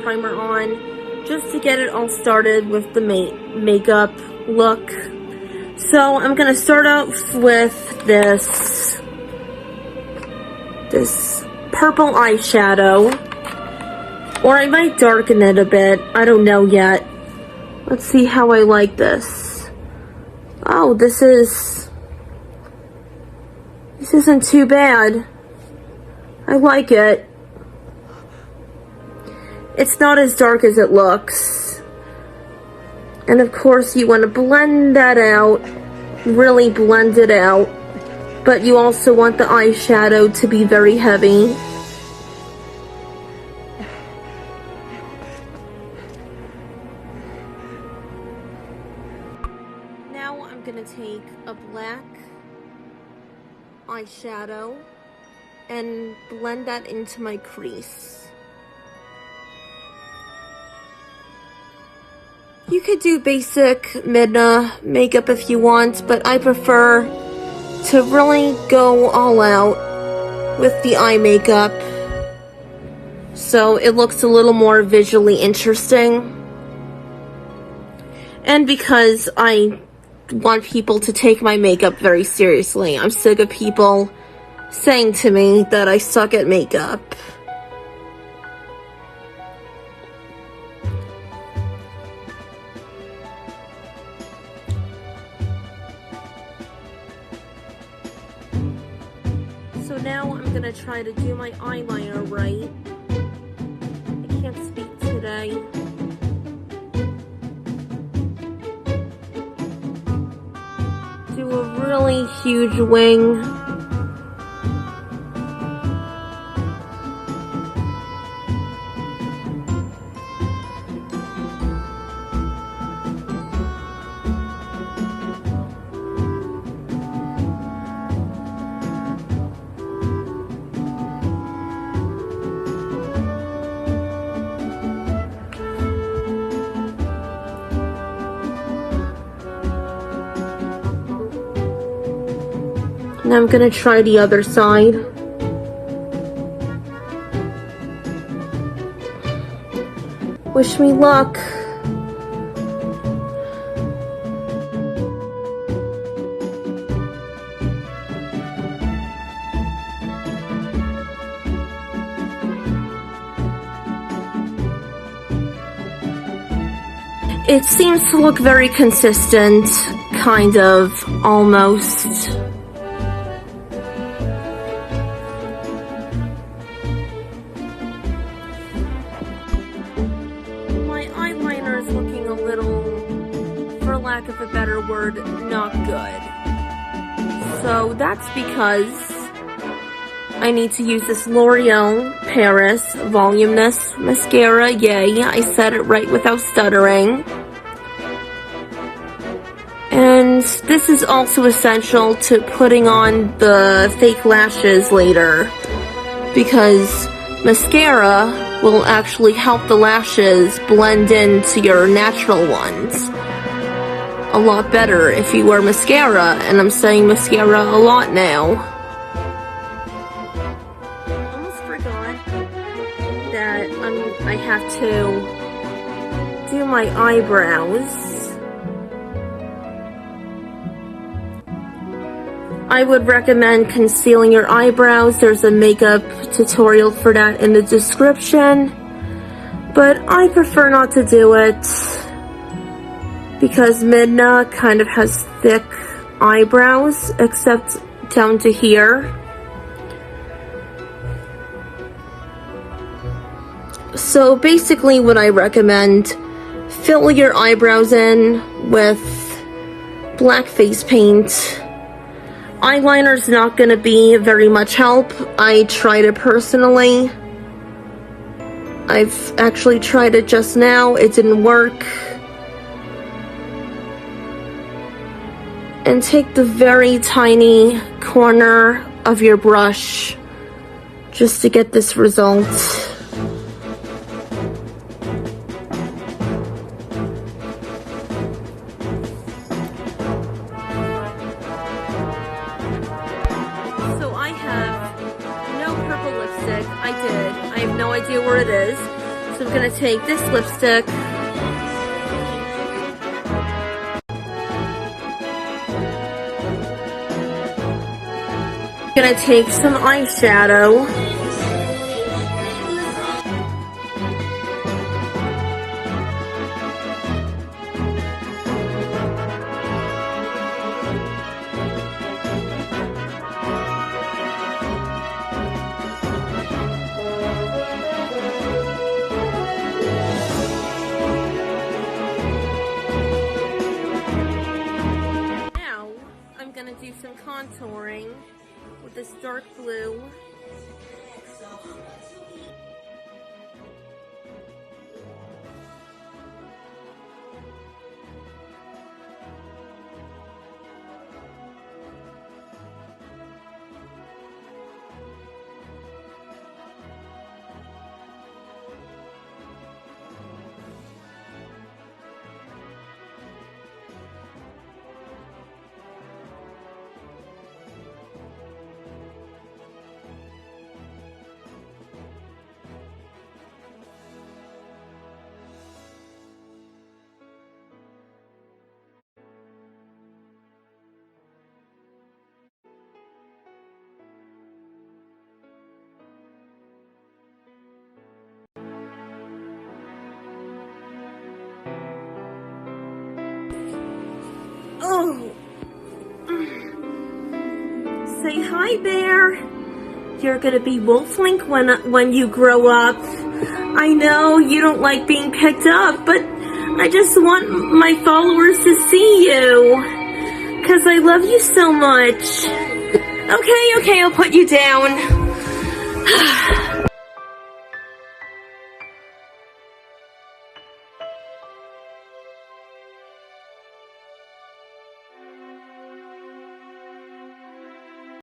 primer on just to get it all started with the makeup look. So I'm going to start off with this purple eyeshadow, or I might darken it a bit. I don't know yet. Let's see how I like this. Oh, this isn't too bad. I like it. It's not as dark as it looks. And of course you want to blend that out, really blend it out, but you also want the eyeshadow to be very heavy. Now I'm going to take a black eyeshadow and blend that into my crease. You could do basic Midna makeup if you want, but I prefer to really go all out with the eye makeup so it looks a little more visually interesting. And because I want people to take my makeup very seriously. I'm sick of people saying to me that I suck at makeup. So now I'm gonna try to do my eyeliner right. I can't speak today. Do a really huge wing. Now I'm gonna try the other side. Wish me luck. It seems to look very consistent, kind of, almost. Looking a little, for lack of a better word, not good. So that's because I need to use this L'Oreal Paris Voluminous Mascara. Yay, I said it right without stuttering. And this is also essential to putting on the fake lashes later, because mascara will actually help the lashes blend into your natural ones a lot better if you wear mascara, and I'm saying mascara a lot now. I almost forgot that I have to do my eyebrows. I would recommend concealing your eyebrows. There's a makeup tutorial for that in the description, but I prefer not to do it because Midna kind of has thick eyebrows, except down to here. So basically what I recommend, fill your eyebrows in with black face paint. Eyeliner's not going to be very much help. I tried it personally. I've actually tried it just now. It didn't work. And take the very tiny corner of your brush just to get this result. I have no purple lipstick. I have no idea where it is. So I'm gonna take this lipstick. Gonna take some eyeshadow. Now, I'm gonna do some contouring with this dark blue. Oh! Say hi, Bear. You're gonna be Wolflink when you grow up. I know you don't like being picked up, but I just want my followers to see you. 'Cause I love you so much. Okay, I'll put you down.